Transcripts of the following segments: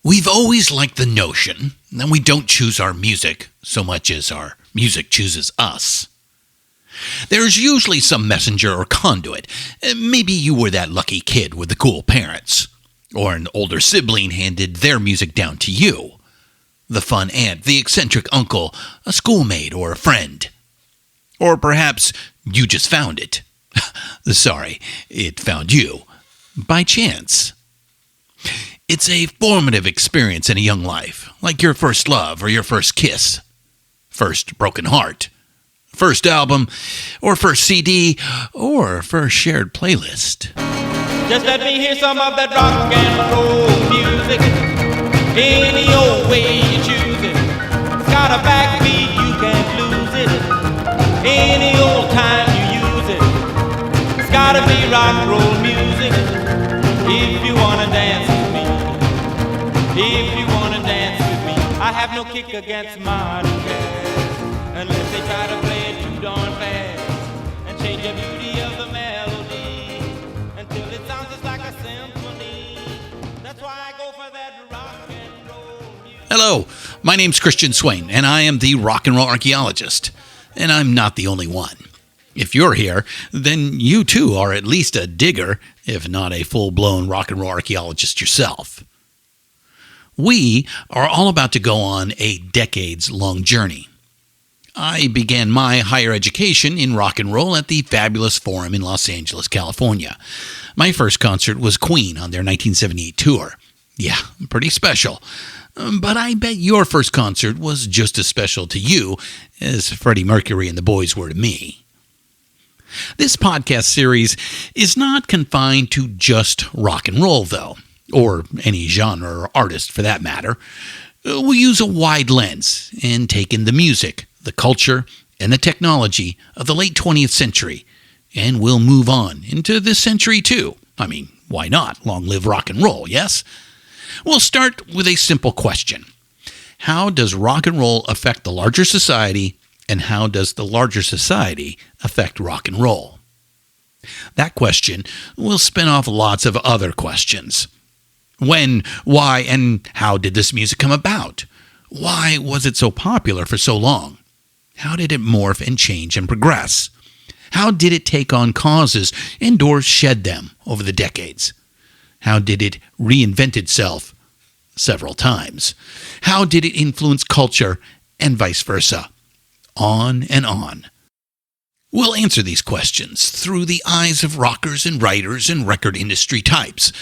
We've always liked the notion that we don't choose our music so much as our music chooses us. There's usually some messenger or conduit. Maybe you were that lucky kid with the cool parents, or an older sibling handed their music down to you. The fun aunt, the eccentric uncle, a schoolmate, or a friend. Or perhaps you just found it. Sorry, it found you. By chance. It's a formative experience in a young life, like your first love or your first kiss, first broken heart, first album, or first CD, or first shared playlist. Just let me hear some of that rock and roll music, any old way you choose it. It's got a backbeat, you can't lose it, any old time you use it. It's gotta be rock and roll music, if you wanna dance with me. If you wanna dance with me, I have no kick against modern jazz, unless they try to play it too darn fast and change the beauty of the melody until it sounds just like a symphony. That's why I go for that rock and roll music. Hello, my name's Christian Swain, and I am the Rock N Roll Archaeologist. And I'm not the only one. If you're here, then you too are at least a digger, if not a full-blown rock and roll archaeologist yourself. We are all about to go on a decades-long journey. I began my higher education in rock and roll at the Fabulous Forum in Los Angeles, California. My first concert was Queen on their 1978 tour. Yeah, pretty special. But I bet your first concert was just as special to you as Freddie Mercury and the Boys were to me. This podcast series is not confined to just rock and roll, though, or any genre or artist for that matter. We'll use a wide lens and take in the music, the culture, and the technology of the late 20th century, and we'll move on into this century too. I mean, why not? Long live rock and roll, yes? We'll start with a simple question. How does rock and roll affect the larger society, and how does the larger society affect rock and roll? That question will spin off lots of other questions. When, why, and how did this music come about? Why was it so popular for so long? How did it morph and change and progress? How did it take on causes and or shed them over the decades? How did it reinvent itself several times? How did it influence culture and vice versa? On and on. We'll answer these questions through the eyes of rockers and writers and record industry types.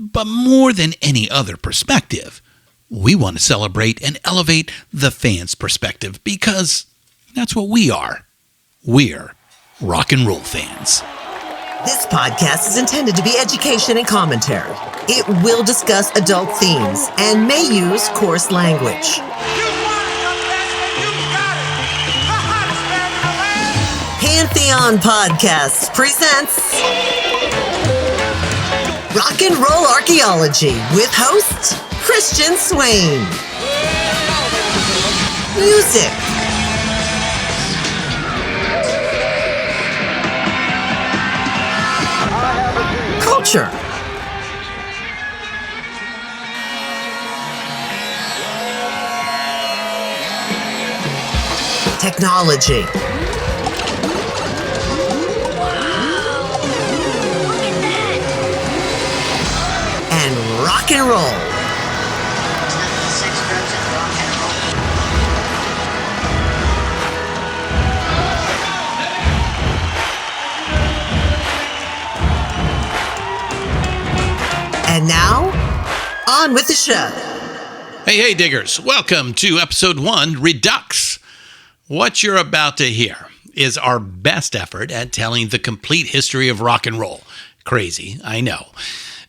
But more than any other perspective, we want to celebrate and elevate the fan's perspective because that's what we are. We're rock and roll fans. This podcast is intended to be education and commentary. It will discuss adult themes and may use coarse language. Pantheon Podcasts presents Rock N Roll Archaeology with host Christian Swain. Music. Culture. Technology. And rock and roll. And now, on with the show. Hey, diggers. Welcome to episode 1, Redux. What you're about to hear is our best effort at telling the complete history of rock and roll. Crazy, I know.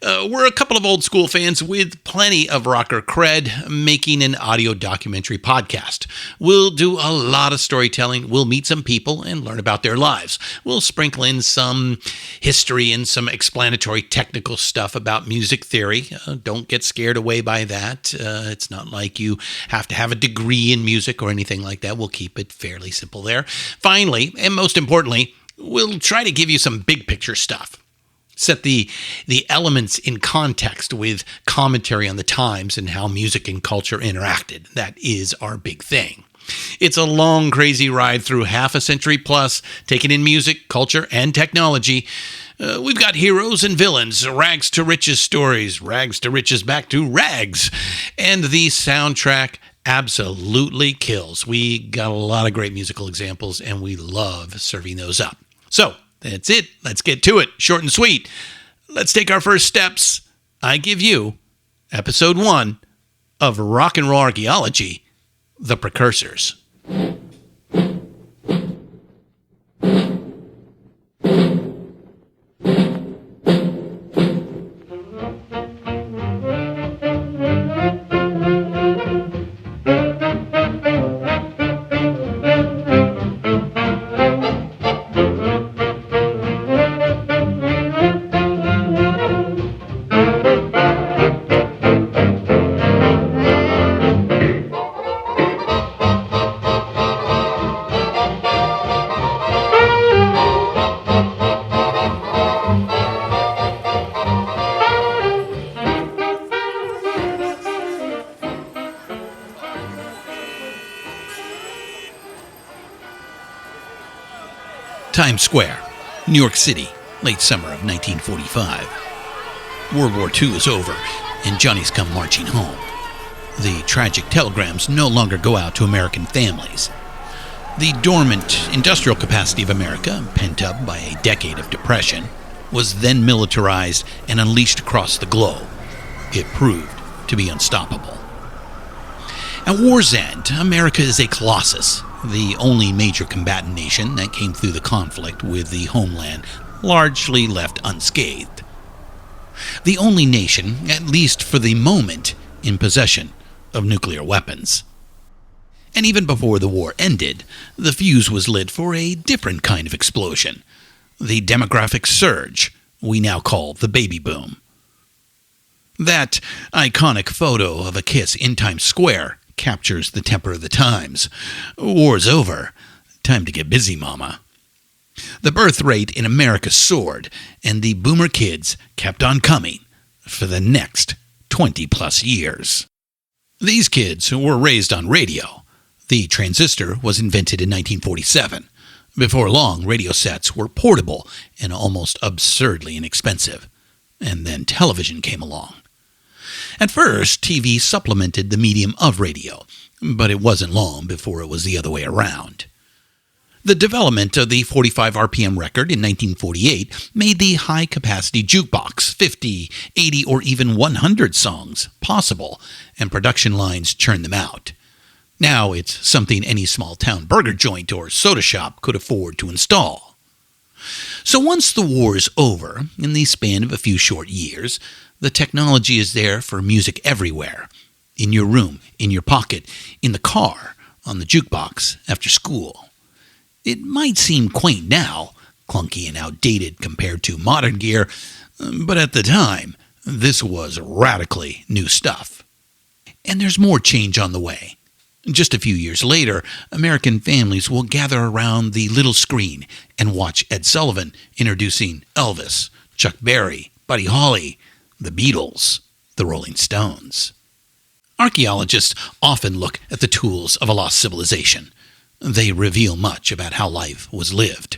We're a couple of old school fans with plenty of rocker cred making an audio documentary podcast. We'll do a lot of storytelling. We'll meet some people and learn about their lives. We'll sprinkle in some history and some explanatory technical stuff about music theory. Don't get scared away by that. It's not like you have to have a degree in music or anything like that. We'll keep it fairly simple there. Finally, and most importantly, we'll try to give you some big picture stuff. set the elements in context with commentary on the times and how music and culture interacted. That is our big thing. It's a long, crazy ride through half a century plus, taking in music, culture, and technology. We've got heroes and villains, rags to riches stories, rags to riches back to rags. And the soundtrack absolutely kills. We got a lot of great musical examples, and we love serving those up. So, that's it. Let's get to it. Short and sweet. Let's take our first steps. I give you episode 1 of Rock N Roll Archaeology, The Precursors. Times Square, New York City, late summer of 1945. World War II is over, and Johnny's come marching home. The tragic telegrams no longer go out to American families. The dormant industrial capacity of America, pent up by a decade of depression, was then militarized and unleashed across the globe. It proved to be unstoppable. At war's end, America is a colossus, the only major combatant nation that came through the conflict with the homeland largely left unscathed. The only nation, at least for the moment, in possession of nuclear weapons. And even before the war ended, the fuse was lit for a different kind of explosion, the demographic surge we now call the baby boom. That iconic photo of a kiss in Times Square captures the temper of the times. War's over. Time to get busy, mama. The birth rate in America soared, and the boomer kids kept on coming for the next 20-plus years. These kids were raised on radio. The transistor was invented in 1947. Before long, radio sets were portable and almost absurdly inexpensive. And then television came along. At first, TV supplemented the medium of radio, but it wasn't long before it was the other way around. The development of the 45 RPM record in 1948 made the high-capacity jukebox, 50, 80, or even 100 songs possible, and production lines churned them out. Now it's something any small-town burger joint or soda shop could afford to install. So once the war is over, in the span of a few short years, the technology is there for music everywhere. In your room, in your pocket, in the car, on the jukebox, after school. It might seem quaint now, clunky and outdated compared to modern gear, but at the time, this was radically new stuff. And there's more change on the way. Just a few years later, American families will gather around the little screen and watch Ed Sullivan introducing Elvis, Chuck Berry, Buddy Holly, the Beatles, the Rolling Stones. Archaeologists often look at the tools of a lost civilization. They reveal much about how life was lived.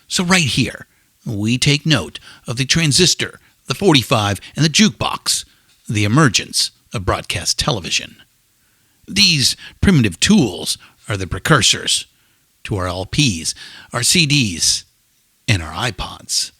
So right here, we take note of the transistor, the 45, and the jukebox, the emergence of broadcast television. These primitive tools are the precursors to our LPs, our CDs, and our iPods.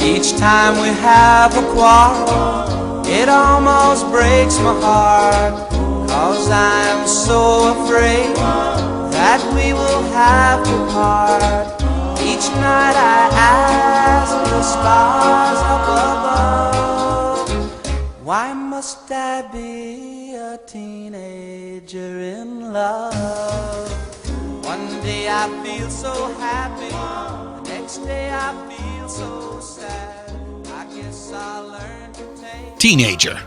Each time we have a quarrel, it almost breaks my heart, 'cause I'm so afraid that we will have to part. Each night I ask the stars up above, why must I be a teenager in love? One day I feel so happy, the next day I feel so sad. I guess I'll learn to take... Teenager.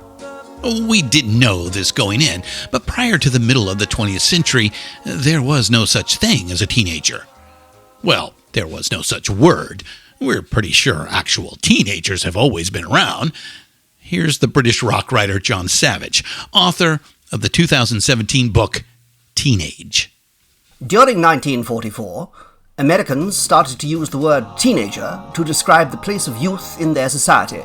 We didn't know this going in, but prior to the middle of the 20th century, there was no such thing as a teenager. Well, there was no such word. We're pretty sure actual teenagers have always been around. Here's the British rock writer John Savage, author of the 2017 book Teenage. During 1944, Americans started to use the word teenager to describe the place of youth in their society.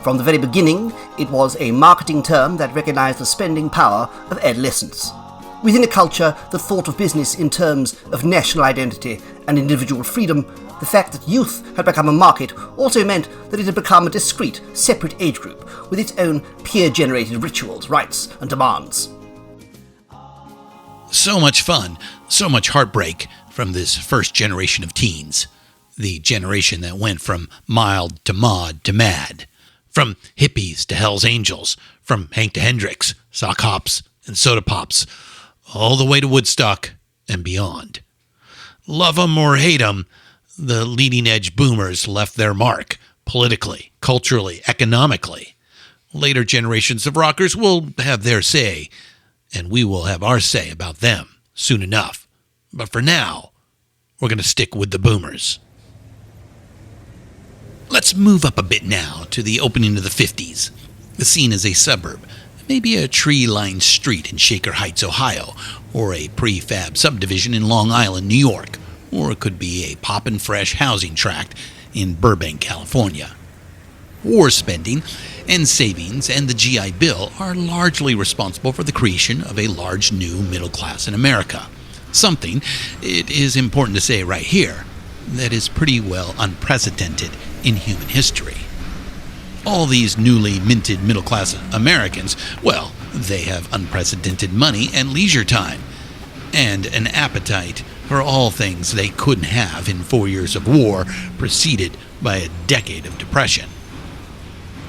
From the very beginning, it was a marketing term that recognized the spending power of adolescence. Within a culture that thought of business in terms of national identity and individual freedom, the fact that youth had become a market also meant that it had become a discrete, separate age group with its own peer-generated rituals, rights, and demands. So much fun, so much heartbreak from this first generation of teens. The generation that went from mild to mod to mad. From hippies to Hell's Angels. From Hank to Hendrix, sock hops, and soda pops. All the way to Woodstock and beyond. Love 'em or hate 'em, the leading-edge boomers left their mark, politically, culturally, economically. Later generations of rockers will have their say, and we will have our say about them soon enough. But for now, we're going to stick with the boomers. Let's move up a bit now to the opening of the 50s. The scene is a suburb, maybe a tree-lined street in Shaker Heights, Ohio, or a prefab subdivision in Long Island, New York, or it could be a poppin' fresh housing tract in Burbank, California. War spending and savings and the GI Bill are largely responsible for the creation of a large new middle class in America. Something, it is important to say right here, that is pretty well unprecedented in human history. All these newly minted middle-class Americans, well, they have unprecedented money and leisure time, and an appetite for all things they couldn't have in 4 years of war, preceded by a decade of depression.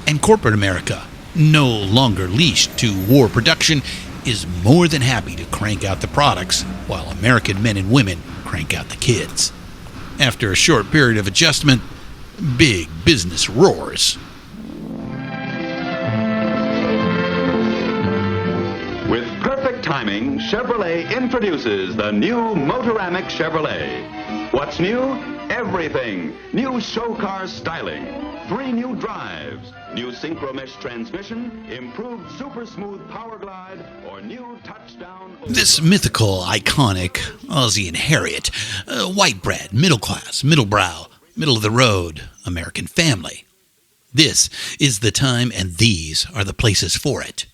And corporate America, no longer leashed to war production, is more than happy to crank out the products while American men and women crank out the kids. After a short period of adjustment, big business roars. With perfect timing, Chevrolet introduces the new Motoramic Chevrolet. What's new? Everything. New show car styling. 3 new drives. New synchro mesh transmission. Improved super smooth power glide. Or new touchdown. This mythical, iconic Ozzie and Harriet, white bread, middle class, middle brow, middle of the road, American family. This is the time and these are the places for it.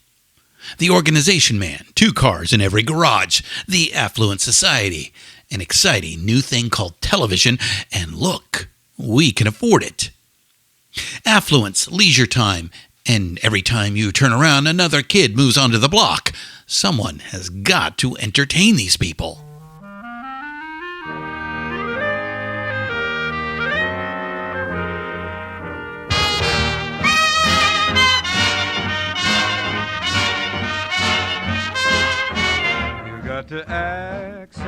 The organization man, 2 cars in every garage, the affluent society, an exciting new thing called television, and look, we can afford it. Affluence, leisure time, and every time you turn around, another kid moves onto the block. Someone has got to entertain these people. To accentuate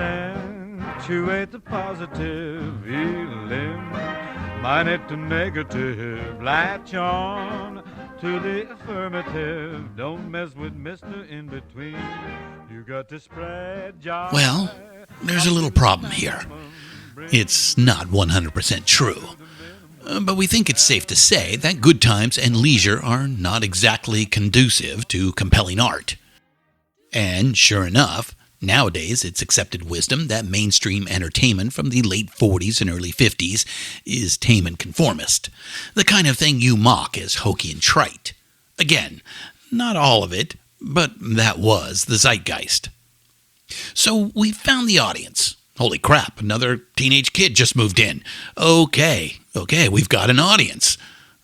the positive feeling, minus to negative, latch on to the affirmative. Don't mess with Mr. In Between. You got to spread joy. Well, there's a little problem here. It's not 100% true. But we think it's safe to say that good times and leisure are not exactly conducive to compelling art. And sure enough, nowadays, it's accepted wisdom that mainstream entertainment from the late 40s and early 50s is tame and conformist, the kind of thing you mock as hokey and trite. Again, not all of it, but that was the zeitgeist. So we found the audience. Holy crap, another teenage kid just moved in. Okay, we've got an audience.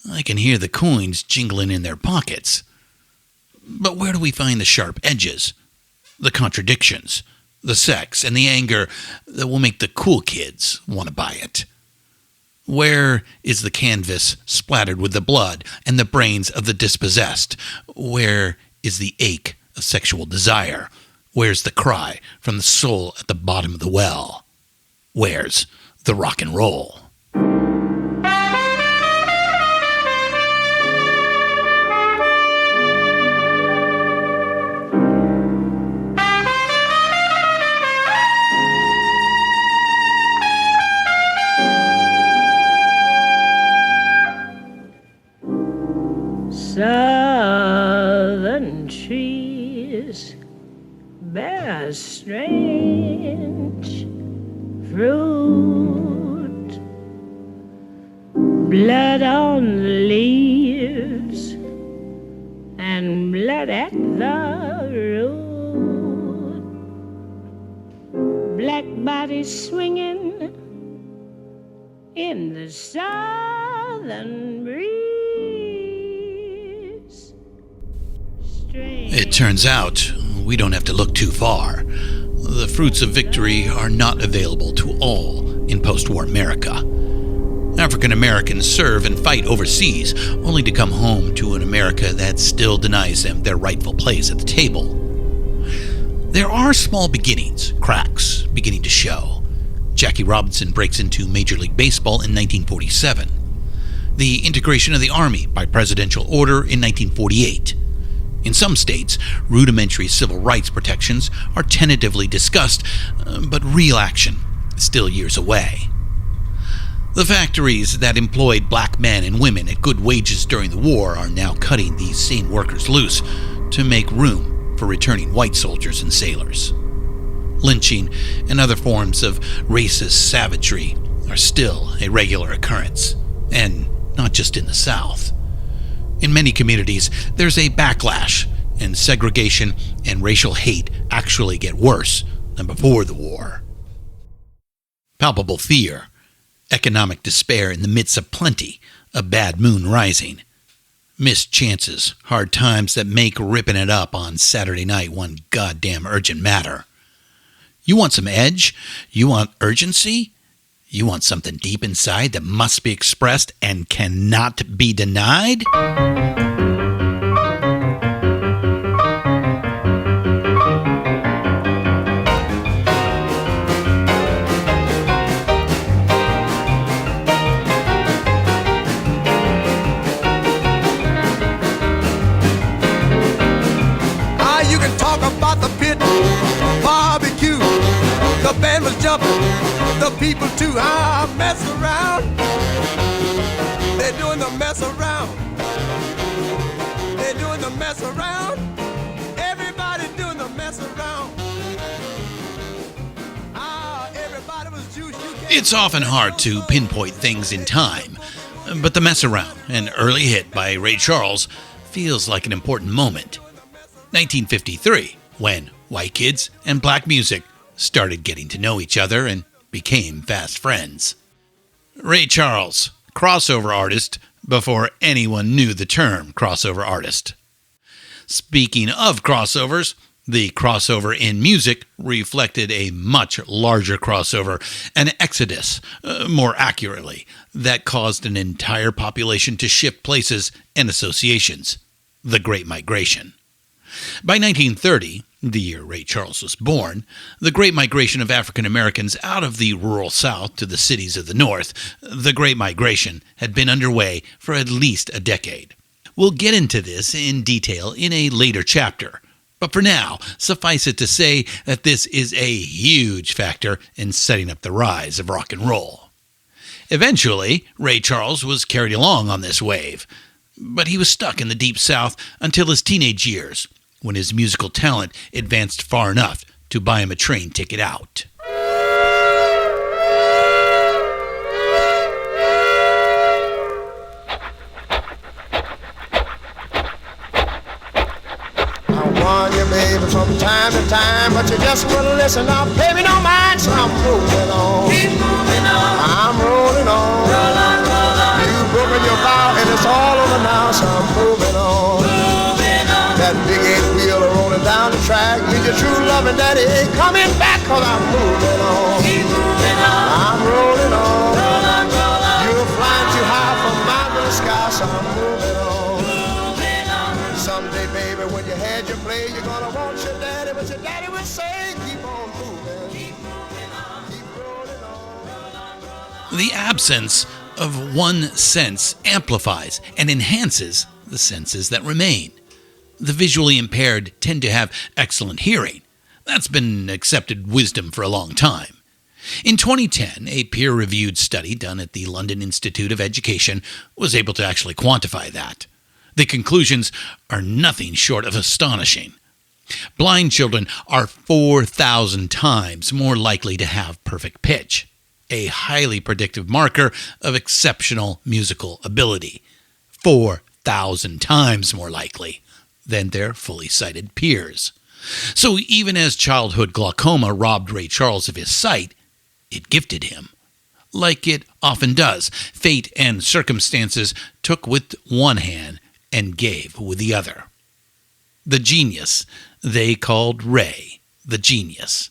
I can hear the coins jingling in their pockets. But where do we find the sharp edges? The contradictions, the sex, and the anger that will make the cool kids want to buy it? Where is the canvas splattered with the blood and the brains of the dispossessed? Where is the ache of sexual desire? Where's the cry from the soul at the bottom of the well? Where's the rock and roll? a strange fruit. Blood on the leaves and blood at the root. Black bodies swinging in the southern breeze. It turns out we don't have to look too far. The fruits of victory are not available to all in post-war America. African Americans serve and fight overseas, only to come home to an America that still denies them their rightful place at the table. There are small beginnings, cracks beginning to show. Jackie Robinson breaks into Major League Baseball in 1947. The integration of the Army by presidential order in 1948. In some states, rudimentary civil rights protections are tentatively discussed, but real action is still years away. The factories that employed black men and women at good wages during the war are now cutting these same workers loose to make room for returning white soldiers and sailors. Lynching and other forms of racist savagery are still a regular occurrence, and not just in the South. In many communities, there's a backlash, and segregation and racial hate actually get worse than before the war. Palpable fear, economic despair in the midst of plenty, a bad moon rising. Missed chances, hard times that make ripping it up on Saturday night one goddamn urgent matter. You want some edge? You want urgency? You want something deep inside that must be expressed and cannot be denied? You can talk about the pit, barbecue, the band was jumping, the people too. Mess around, they're doing the mess around, they're doing the mess around, everybody doing the mess around. Everybody was juice. It's often hard to pinpoint things in time, but the mess around, an early hit by Ray Charles, feels like an important moment. 1953, when white kids and black music started getting to know each other and became fast friends. Ray Charles, crossover artist before anyone knew the term crossover artist. Speaking of crossovers, the crossover in music reflected a much larger crossover, an exodus, more accurately, that caused an entire population to shift places and associations, the Great Migration. By 1930, the year Ray Charles was born, the Great Migration of African Americans out of the rural South to the cities of the North, the Great Migration had been underway for at least a decade. We'll get into this in detail in a later chapter, but for now, suffice it to say that this is a huge factor in setting up the rise of rock and roll. Eventually, Ray Charles was carried along on this wave, but he was stuck in the Deep South until his teenage years, when his musical talent advanced far enough to buy him a train ticket out. I warn you, baby, from time to time, but you just wouldn't listen. Now, baby, don't mind, so I'm moving on. Keep moving on. I'm rolling on. Roll on, roll on. You've broken your vow, and it's all over now, so I'm moving on. That big 8-wheel rolling down the track. Need your true loving daddy ain't coming back, cause I'm moving on. Keep moving on. I'm rolling on. Roll on, roll on. You're flying too high from my blue sky, so I'm moving on. Moving on. Someday, baby, when you had your play, you're gonna want your daddy, but your daddy would say, keep on moving. Keep moving on. Keep rolling on. Roll on, roll on. The absence of one sense amplifies and enhances the senses that remain. The visually impaired tend to have excellent hearing. That's been accepted wisdom for a long time. In 2010, a peer-reviewed study done at the London Institute of Education was able to actually quantify that. The conclusions are nothing short of astonishing. Blind children are 4,000 times more likely to have perfect pitch, a highly predictive marker of exceptional musical ability. 4,000 times more likely than their fully sighted peers. So even as childhood glaucoma robbed Ray Charles of his sight, it gifted him. Like it often does, fate and circumstances took with one hand and gave with the other. The genius they called Ray the Genius.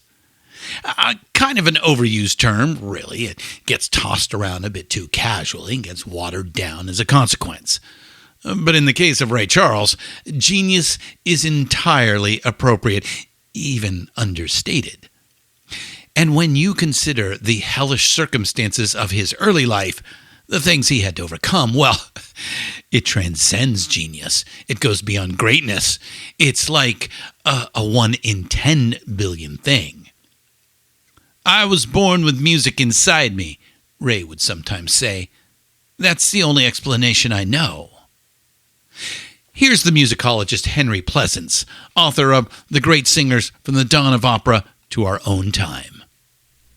Kind of an overused term, really. It gets tossed around a bit too casually and gets watered down as a consequence. But in the case of Ray Charles, genius is entirely appropriate, even understated. And when you consider the hellish circumstances of his early life, the things he had to overcome, well, it transcends genius. It goes beyond greatness. It's like a 1 in 10 billion thing. I was born with music inside me, Ray would sometimes say. That's the only explanation I know. Here's the musicologist Henry Pleasance, author of The Great Singers from the Dawn of Opera to Our Own Time.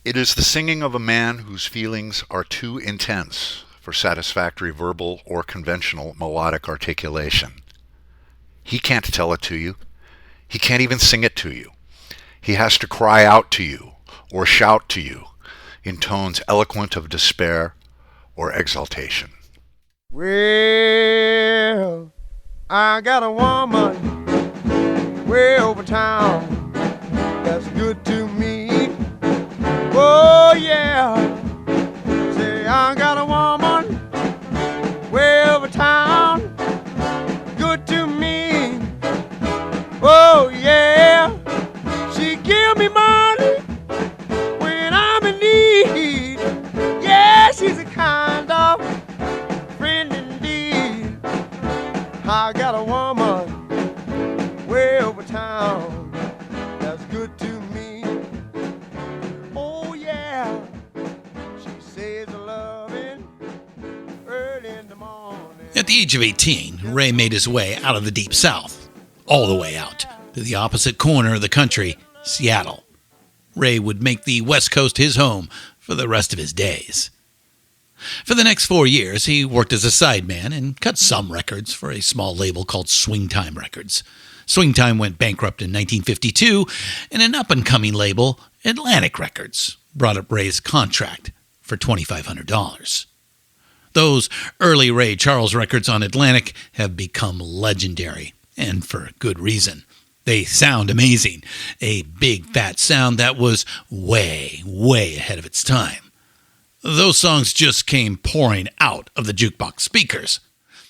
It is the singing of a man whose feelings are too intense for satisfactory verbal or conventional melodic articulation. He can't tell it to you. He can't even sing it to you. He has to cry out to you or shout to you in tones eloquent of despair or exaltation. Well, I got a woman way over town that's good to me. Oh yeah, say I got a woman way over town, good to me. Oh yeah, she give me money when I'm in need. Yeah, she's a kind of friend indeed. I got a woman way over town that's good to me. Oh yeah, she says a loving early in the morning. At the age of 18, Ray made his way out of the Deep South, all the way out to the opposite corner of the country, Seattle. Ray would make the West Coast his home for the rest of his days. For the next 4 years, he worked as a sideman and cut some records for a small label called Swingtime Records. Swingtime went bankrupt in 1952, and an up-and-coming label, Atlantic Records, brought up Ray's contract for $2,500. Those early Ray Charles records on Atlantic have become legendary, and for good reason. They sound amazing, a big fat sound that was way, way ahead of its time. Those songs just came pouring out of the jukebox speakers.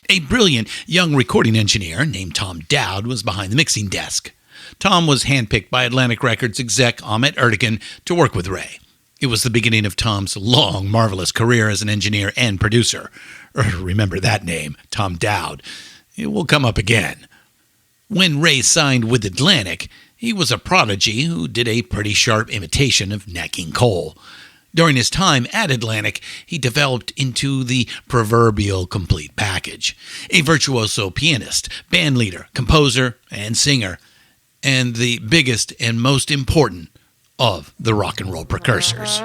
A brilliant young recording engineer named Tom Dowd was behind the mixing desk. Tom was handpicked by Atlantic Records exec Ahmet Ertegun to work with Ray. It was the beginning of Tom's long, marvelous career as an engineer and producer. Remember that name, Tom Dowd. It will come up again. When Ray signed with Atlantic, he was a prodigy who did a pretty sharp imitation of Nat King Cole. During his time at Atlantic, he developed into the proverbial complete package. A virtuoso pianist, bandleader, composer, and singer, and the biggest and most important of the rock and roll precursors.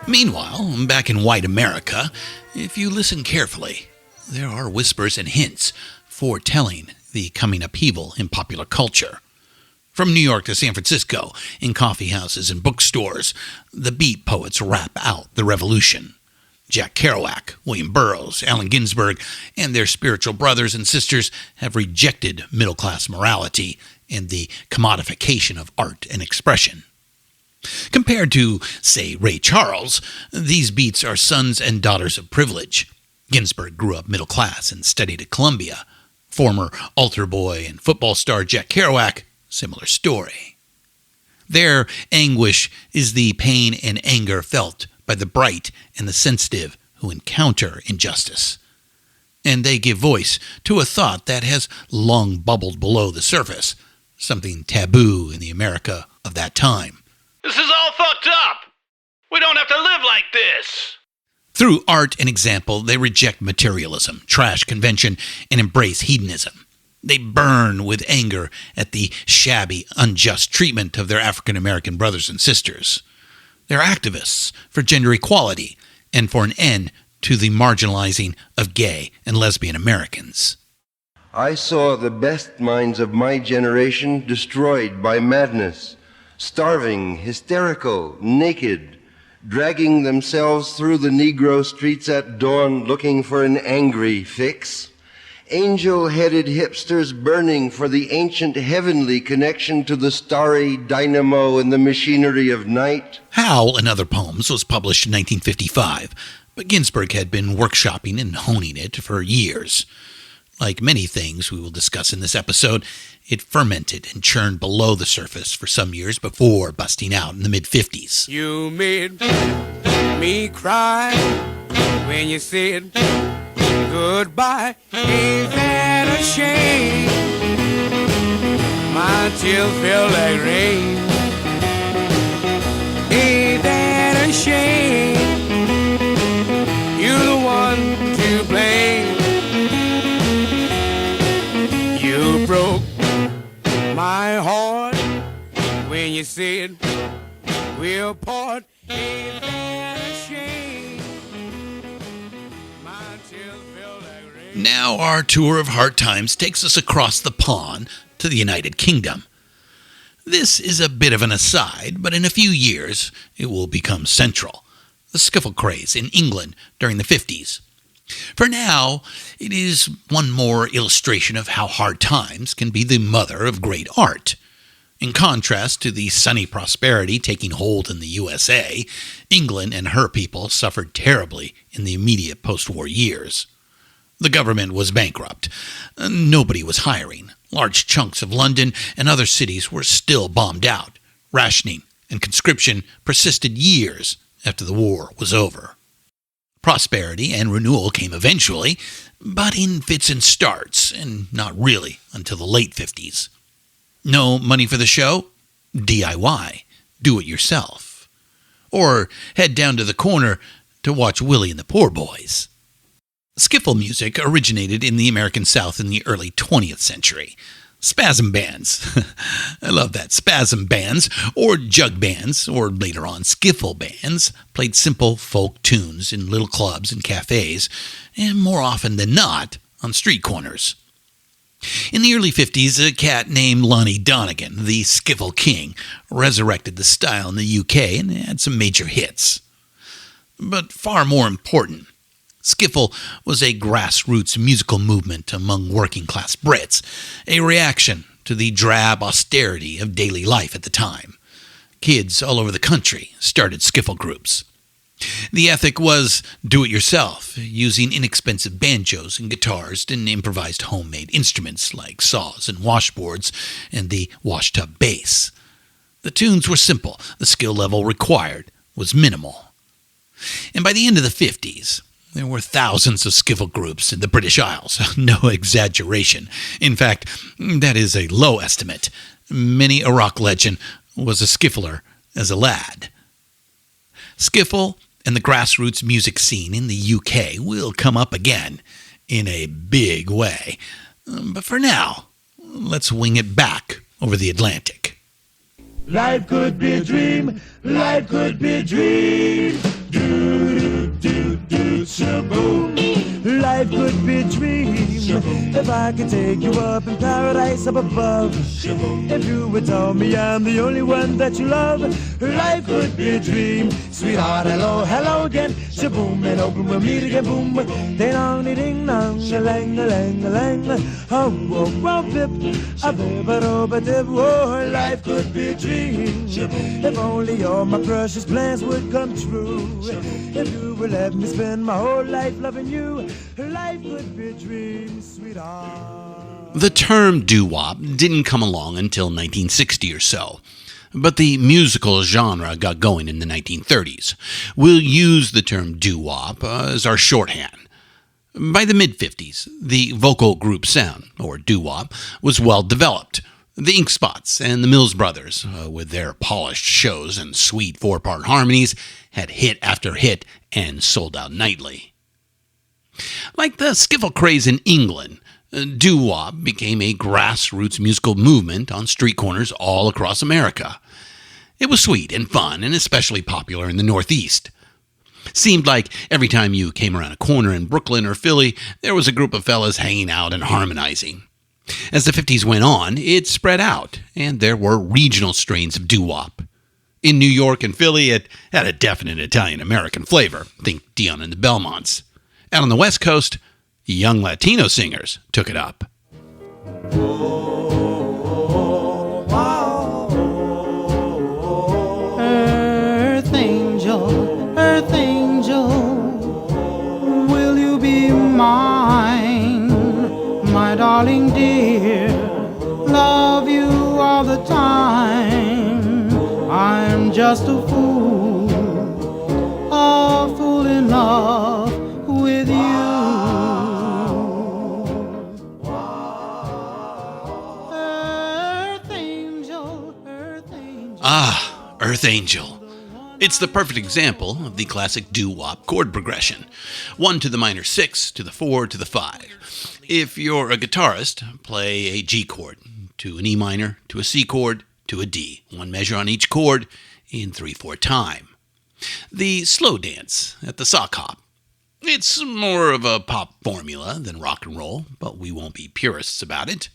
Meanwhile, back in white America, if you listen carefully, there are whispers and hints foretelling the coming upheaval in popular culture. From New York to San Francisco, in coffee houses and bookstores, the beat poets rap out the revolution. Jack Kerouac, William Burroughs, Allen Ginsberg, and their spiritual brothers and sisters have rejected middle-class morality and the commodification of art and expression. Compared to, say, Ray Charles, these beats are sons and daughters of privilege. Ginsberg grew up middle class and studied at Columbia. Former altar boy and football star Jack Kerouac, similar story. Their anguish is the pain and anger felt by the bright and the sensitive who encounter injustice. And they give voice to a thought that has long bubbled below the surface, something taboo in the America of that time. This is all fucked up! We don't have to live like this! Through art and example, they reject materialism, trash convention, and embrace hedonism. They burn with anger at the shabby, unjust treatment of their African American brothers and sisters. They're activists for gender equality and for an end to the marginalizing of gay and lesbian Americans. I saw the best minds of my generation destroyed by madness, starving, hysterical, naked, dragging themselves through the Negro streets at dawn looking for an angry fix. Angel-headed hipsters burning for the ancient heavenly connection to the starry dynamo and the machinery of night. Howl and Other Poems was published in 1955, but Ginsberg had been workshopping and honing it for years. Like many things we will discuss in this episode, it fermented and churned below the surface for some years before busting out in the mid-50s. You made me cry when you said goodbye. Ain't that a shame? My tears feel like rain. Ain't that a shame? You're the one to blame. You broke my heart when you said we'll part. Ain't that a shame? My tears feel like rain. Now our tour of hard times takes us across the pond to the United Kingdom. This is a bit of an aside, but in a few years it will become central. The skiffle craze in England during the 50s. For now, it is one more illustration of how hard times can be the mother of great art. In contrast to the sunny prosperity taking hold in the USA, England and her people suffered terribly in the immediate post-war years. The government was bankrupt. Nobody was hiring. Large chunks of London and other cities were still bombed out. Rationing and conscription persisted years after the war was over. Prosperity and renewal came eventually, but in fits and starts, and not really until the late 50s. No money for the show? DIY. Do it yourself. Or head down to the corner to watch Willie and the Poor Boys. Skiffle music originated in the American South in the early 20th century. Spasm bands. I love that. Spasm bands, or jug bands, or later on skiffle bands, played simple folk tunes in little clubs and cafes, and more often than not, on street corners. In the early 50s, a cat named Lonnie Donegan, the skiffle king, resurrected the style in the UK and had some major hits. But far more important, skiffle was a grassroots musical movement among working-class Brits, a reaction to the drab austerity of daily life at the time. Kids all over the country started skiffle groups. The ethic was do-it-yourself, using inexpensive banjos and guitars and improvised homemade instruments like saws and washboards and the washtub bass. The tunes were simple, the skill level required was minimal. And by the end of the 50s, there were thousands of skiffle groups in the British Isles. No exaggeration. In fact, that is a low estimate. Many a rock legend was a skiffler as a lad. Skiffle and the grassroots music scene in the UK will come up again in a big way. But for now, let's wing it back over the Atlantic. Life could be a dream, life could be a dream. Shaboom. Life could be a dream. If I could take you up in paradise up above. If you would tell me I'm the only one that you love. Life could be a dream. Sweetheart, hello, hello again. Shaboom, and open we'll meet again. Boom, ding dong, ding dong, a lang, a lang, a lang. Oh, oh, oh, bip, a bip, a dip. Oh, life could be a dream. If only all my precious plans would come true. If you would let me spend my whole life loving you, life could be a dream, sweetheart. The term doo-wop didn't come along until 1960 or so, but the musical genre got going in the 1930s. We'll use the term doo-wop as our shorthand. By the mid-50s, the vocal group sound, or doo-wop, was well developed. The Ink Spots and the Mills Brothers, with their polished shows and sweet four-part harmonies, had hit after hit and sold out nightly. Like the skiffle craze in England, doo-wop became a grassroots musical movement on street corners all across America. It was sweet and fun, and especially popular in the Northeast. Seemed like every time you came around a corner in Brooklyn or Philly, there was a group of fellas hanging out and harmonizing. As the 50s went on, it spread out, and there were regional strains of doo-wop. In New York and Philly, it had a definite Italian-American flavor. Think Dion and the Belmonts. Out on the West Coast, young Latino singers took it up. Earth angel, will you be mine, my darling dear, love you all the time. I'm just a fool in love with you. Earth angel, earth angel. Ah, Earth Angel. It's the perfect example of the classic doo-wop chord progression. 1 to the minor 6, to the 4, to the 5. If you're a guitarist, play a G chord, to an E minor, to a C chord, to a D. 1 measure on each chord in 3/4 time. The slow dance at the sock hop. It's more of a pop formula than rock and roll, but we won't be purists about it.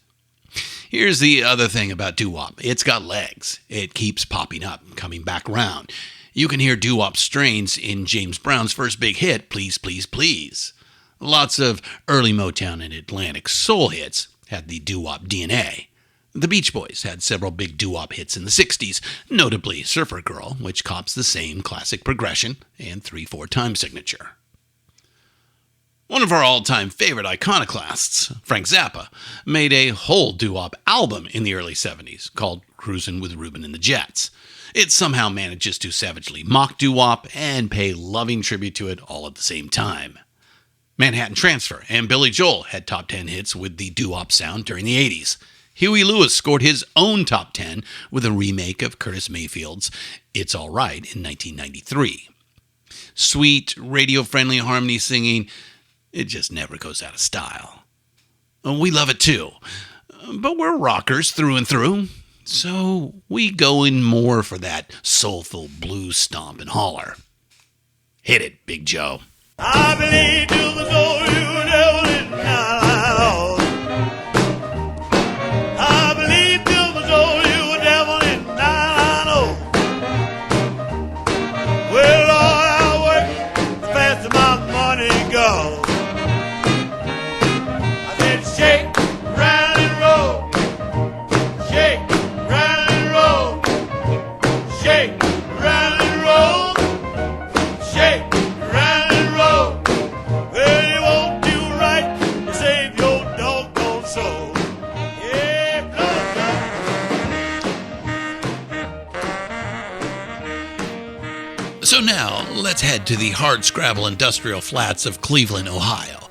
Here's the other thing about doo-wop. It's got legs. It keeps popping up, coming back around. You can hear doo-wop strains in James Brown's first big hit, Please, Please, Please. Lots of early Motown and Atlantic soul hits had the doo-wop DNA. The Beach Boys had several big doo-wop hits in the 60s, notably Surfer Girl, which cops the same classic progression and 3/4 time signature. One of our all-time favorite iconoclasts, Frank Zappa, made a whole doo-wop album in the early 70s called Cruisin' with Reuben and the Jets. It somehow manages to savagely mock doo-wop and pay loving tribute to it all at the same time. Manhattan Transfer and Billy Joel had top 10 hits with the doo-wop sound during the 80s. Huey Lewis scored his own top 10 with a remake of Curtis Mayfield's It's All Right in 1993. Sweet, radio-friendly harmony singing, it just never goes out of style. We love it too, but we're rockers through and through. So we go in more for that soulful blues stomp and holler. Hit it, Big Joe. I believe to the soul you devil is not. I believe to the soul you devil is not. Well, Lord, I work as fast as my money goes. I said shake, round and roll. Shake. Shake, round and roll. Shake, round and roll. Well, you won't do right to save your doggone soul. Yeah, So now, let's head to the hardscrabble industrial flats of Cleveland, Ohio.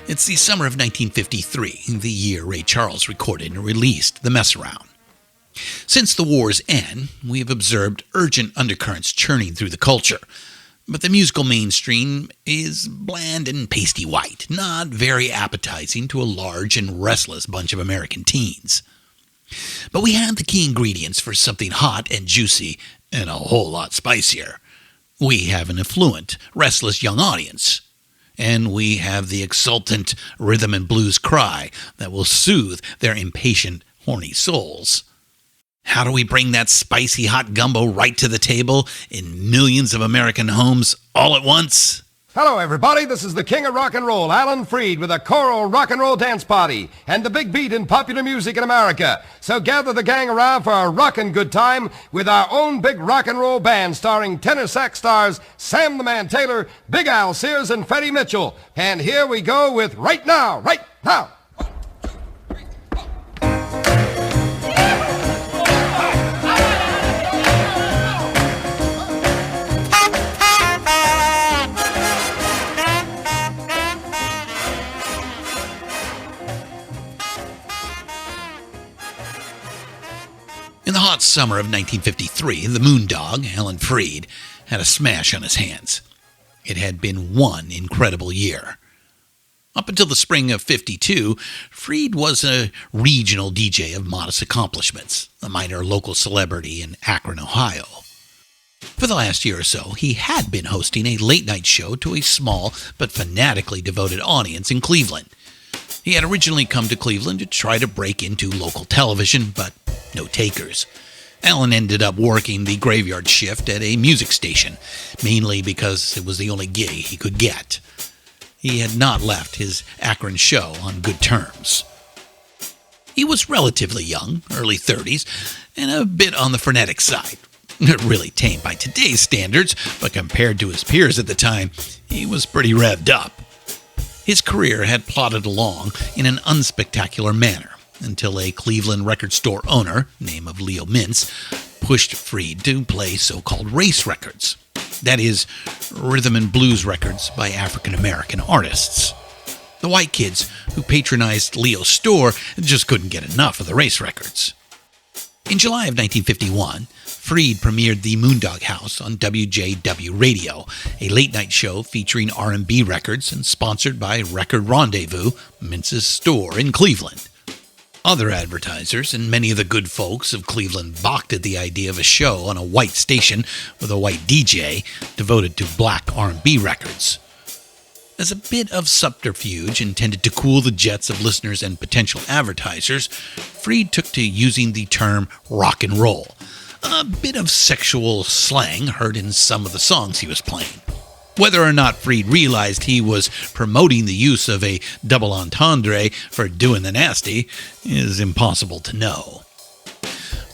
It's the summer of 1953, the year Ray Charles recorded and released The Mess Around. Since the war's end, we have observed urgent undercurrents churning through the culture, but the musical mainstream is bland and pasty white, not very appetizing to a large and restless bunch of American teens. But we have the key ingredients for something hot and juicy and a whole lot spicier. We have an affluent, restless young audience, and we have the exultant rhythm and blues cry that will soothe their impatient, horny souls. How do we bring that spicy hot gumbo right to the table in millions of American homes all at once? Hello, everybody. This is the king of rock and roll, Alan Freed, with a choral rock and roll dance party and the big beat in popular music in America. So gather the gang around for a rockin' good time with our own big rock and roll band starring tenor sax stars Sam the Man Taylor, Big Al Sears, and Freddie Mitchell. And here we go with Right Now, Right Now. 1, 2, 3, 4. summer of 1953, the Moondog, Alan Freed, had a smash on his hands. It had been one incredible year. Up until the spring of '52, Freed was a regional DJ of modest accomplishments, a minor local celebrity in Akron, Ohio. For the last year or so, he had been hosting a late-night show to a small but fanatically devoted audience in Cleveland. He had originally come to Cleveland to try to break into local television, but no takers. Alan ended up working the graveyard shift at a music station, mainly because it was the only gig he could get. He had not left his Akron show on good terms. He was relatively young, early 30s, and a bit on the frenetic side. Really tame by today's standards, but compared to his peers at the time, he was pretty revved up. His career had plodded along in an unspectacular manner until a Cleveland record store owner, name of Leo Mintz, pushed Freed to play so-called race records. That is, rhythm and blues records by African-American artists. The white kids who patronized Leo's store just couldn't get enough of the race records. In July of 1951, Freed premiered the Moondog House on WJW Radio, a late-night show featuring R&B records and sponsored by Record Rendezvous, Mintz's store in Cleveland. Other advertisers and many of the good folks of Cleveland balked at the idea of a show on a white station with a white DJ devoted to black R&B records. As a bit of subterfuge intended to cool the jets of listeners and potential advertisers, Freed took to using the term rock and roll, a bit of sexual slang heard in some of the songs he was playing. Whether or not Freed realized he was promoting the use of a double entendre for doing the nasty is impossible to know.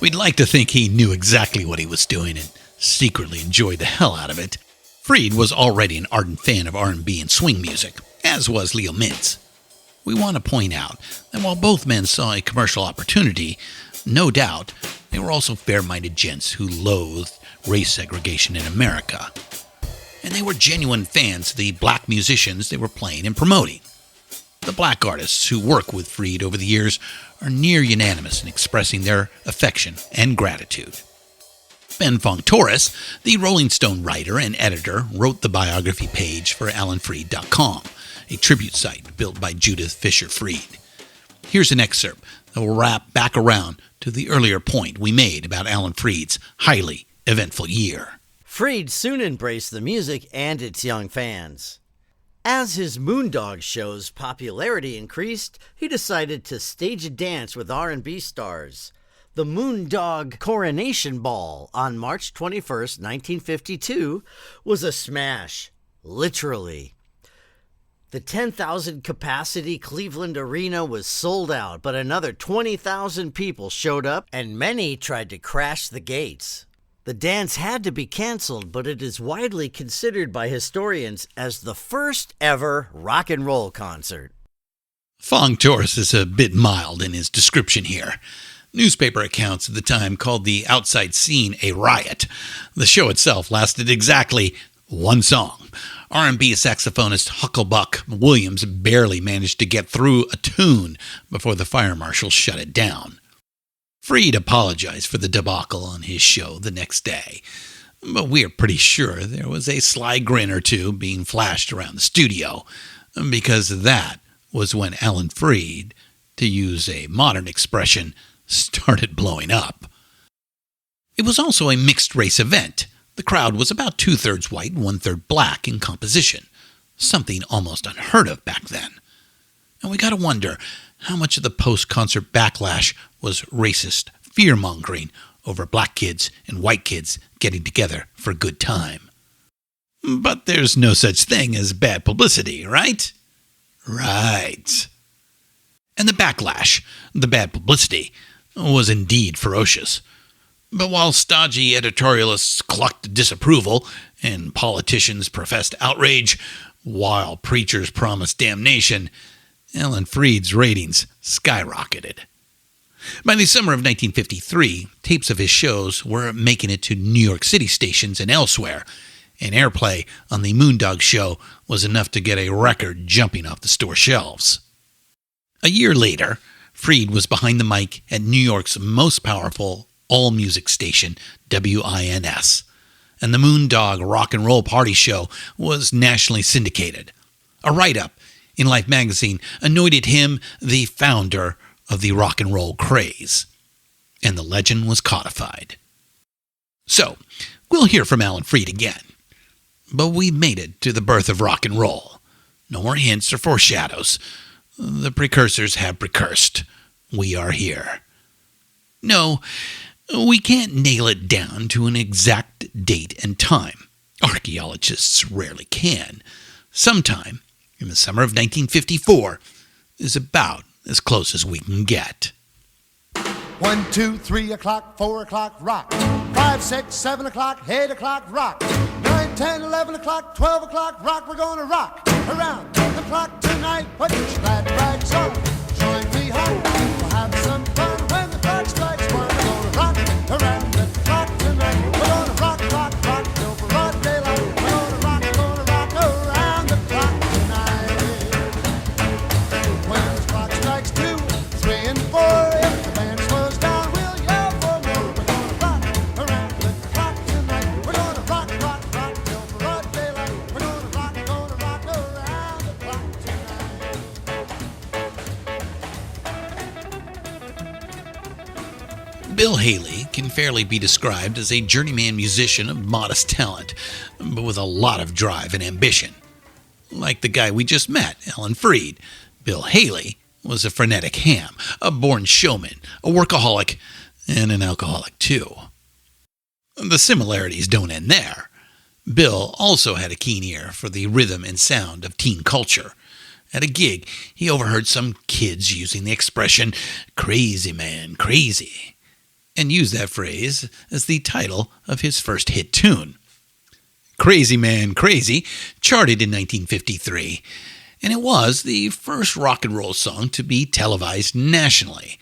We'd like to think he knew exactly what he was doing and secretly enjoyed the hell out of it. Freed was already an ardent fan of R&B and swing music, as was Leo Mintz. We want to point out that while both men saw a commercial opportunity, no doubt they were also fair-minded gents who loathed race segregation in America. And they were genuine fans of the black musicians they were playing and promoting. The black artists who work with Freed over the years are near unanimous in expressing their affection and gratitude. Ben Fong-Torres, the Rolling Stone writer and editor, wrote the biography page for AlanFreed.com, a tribute site built by Judith Fisher Freed. Here's an excerpt that will wrap back around to the earlier point we made about Alan Freed's highly eventful year. Freed soon embraced the music and its young fans. As his Moondog show's popularity increased, he decided to stage a dance with R&B stars. The Moondog Coronation Ball on March 21st, 1952 was a smash, literally. The 10,000 capacity Cleveland Arena was sold out, but another 20,000 people showed up and many tried to crash the gates. The dance had to be canceled, but it is widely considered by historians as the first ever rock and roll concert. Fong-Torres is a bit mild in his description here. Newspaper accounts at the time called the outside scene a riot. The show itself lasted exactly one song. R&B saxophonist Hucklebuck Williams barely managed to get through a tune before the fire marshal shut it down. Freed apologized for the debacle on his show the next day, but we're pretty sure there was a sly grin or two being flashed around the studio, because that was when Alan Freed, to use a modern expression, started blowing up. It was also a mixed-race event. The crowd was about 2/3 white and 1/3 black in composition, something almost unheard of back then. And we gotta wonder how much of the post-concert backlash was racist fear-mongering over black kids and white kids getting together for a good time. But there's no such thing as bad publicity, right? Right. And the backlash, the bad publicity, was indeed ferocious. But while stodgy editorialists clucked disapproval and politicians professed outrage, while preachers promised damnation, Alan Freed's ratings skyrocketed. By the summer of 1953, tapes of his shows were making it to New York City stations and elsewhere, and airplay on the Moondog show was enough to get a record jumping off the store shelves. A year later, Freed was behind the mic at New York's most powerful all-music station WINS, and the Moondog Rock and Roll Party Show was nationally syndicated. A write-up in Life magazine anointed him the founder of the rock and roll craze, and the legend was codified. So, we'll hear from Alan Freed again, but we made it to the birth of rock and roll. No more hints or foreshadows. The precursors have precursed. We are here. No, we can't nail it down to an exact date and time. Archaeologists rarely can. Sometime in the summer of 1954 is about as close as we can get. 1, 2, 3 o'clock, 4 o'clock, rock. 5, 6, 7 o'clock, 8 o'clock, rock. 9, 10, 11 o'clock, 12 o'clock, rock. We're gonna rock around the clock tonight. Put your glad rags on, join me home. We'll have some fun when the clock strikes 1. We're gonna rock around the clock tonight. We're gonna rock, rock, rock till broad daylight. We're gonna rock around the clock tonight. When the clock strikes 2, 3, and 4, if the band slows down, we'll yell for more. We're gonna rock around the clock tonight. We're gonna rock, rock, rock till broad daylight. We're gonna rock around the clock tonight. Bill Haley can fairly be described as a journeyman musician of modest talent, but with a lot of drive and ambition. Like the guy we just met, Alan Freed, Bill Haley was a frenetic ham, a born showman, a workaholic, and an alcoholic too. The similarities don't end there. Bill also had a keen ear for the rhythm and sound of teen culture. At a gig, he overheard some kids using the expression, "crazy man, crazy," and used that phrase as the title of his first hit tune. "Crazy Man, Crazy" charted in 1953, and it was the first rock and roll song to be televised nationally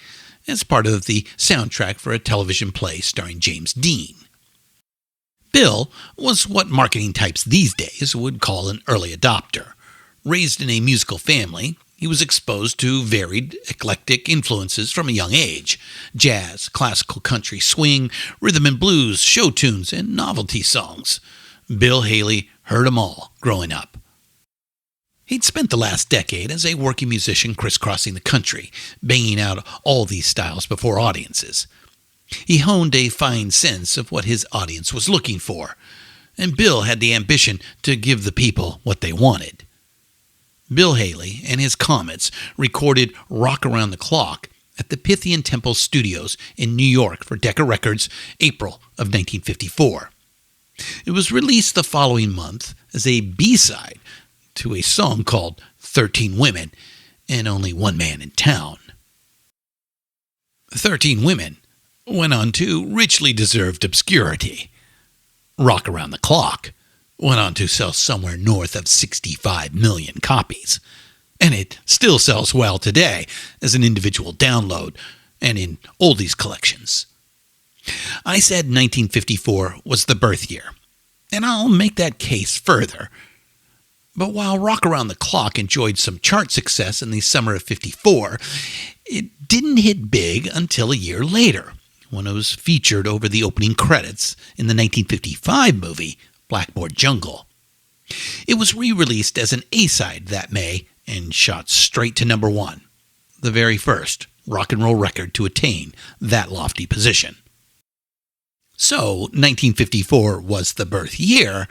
as part of the soundtrack for a television play starring James Dean. Bill was what marketing types these days would call an early adopter. Raised in a musical family, he was exposed to varied, eclectic influences from a young age: jazz, classical, country, swing, rhythm and blues, show tunes, and novelty songs. Bill Haley heard them all growing up. He'd spent the last decade as a working musician crisscrossing the country, banging out all these styles before audiences. He honed a fine sense of what his audience was looking for, and Bill had the ambition to give the people what they wanted. Bill Haley and his Comets recorded Rock Around the Clock at the Pantheon Temple Studios in New York for Decca Records, April of 1954. It was released the following month as a B-side to a song called 13 Women and Only One Man in Town. 13 Women went on to richly deserved obscurity. Rock Around the Clock went on to sell somewhere north of 65 million copies, and it still sells well today as an individual download and in oldies collections. I said 1954 was the birth year, and I'll make that case further. But while Rock Around the Clock enjoyed some chart success in the summer of '54, it didn't hit big until a year later, when it was featured over the opening credits in the 1955 movie Blackboard Jungle. It was re-released as an A-side that May and shot straight to number 1, the very first rock and roll record to attain that lofty position. So 1954 was the birth year,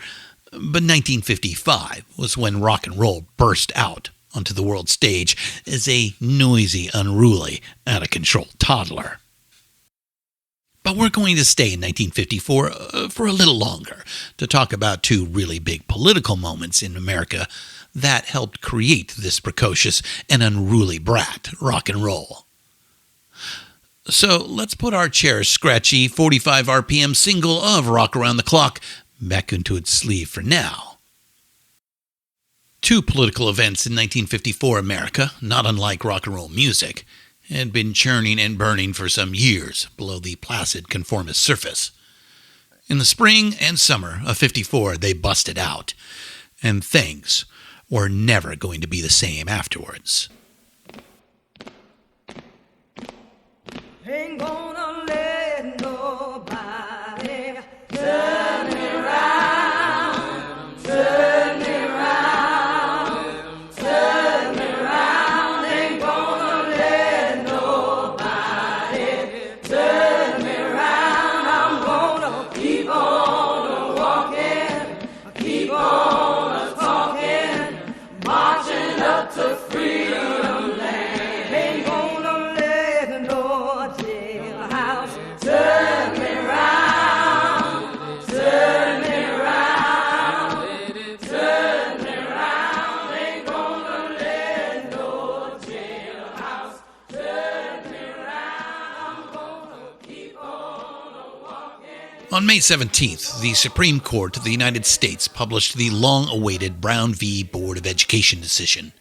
but 1955 was when rock and roll burst out onto the world stage as a noisy, unruly, out-of-control toddler. But we're going to stay in 1954 for a little longer to talk about two really big political moments in America that helped create this precocious and unruly brat, rock and roll. So let's put our chair-scratchy 45 RPM single of Rock Around the Clock back into its sleeve for now. Two political events in 1954 America, not unlike rock and roll music, had been churning and burning for some years below the placid conformist surface. In the spring and summer of '54, they busted out, and things were never going to be the same afterwards. Ain't gonna let no On May 17th, the Supreme Court of the United States published the long-awaited Brown v. Board of Education decision.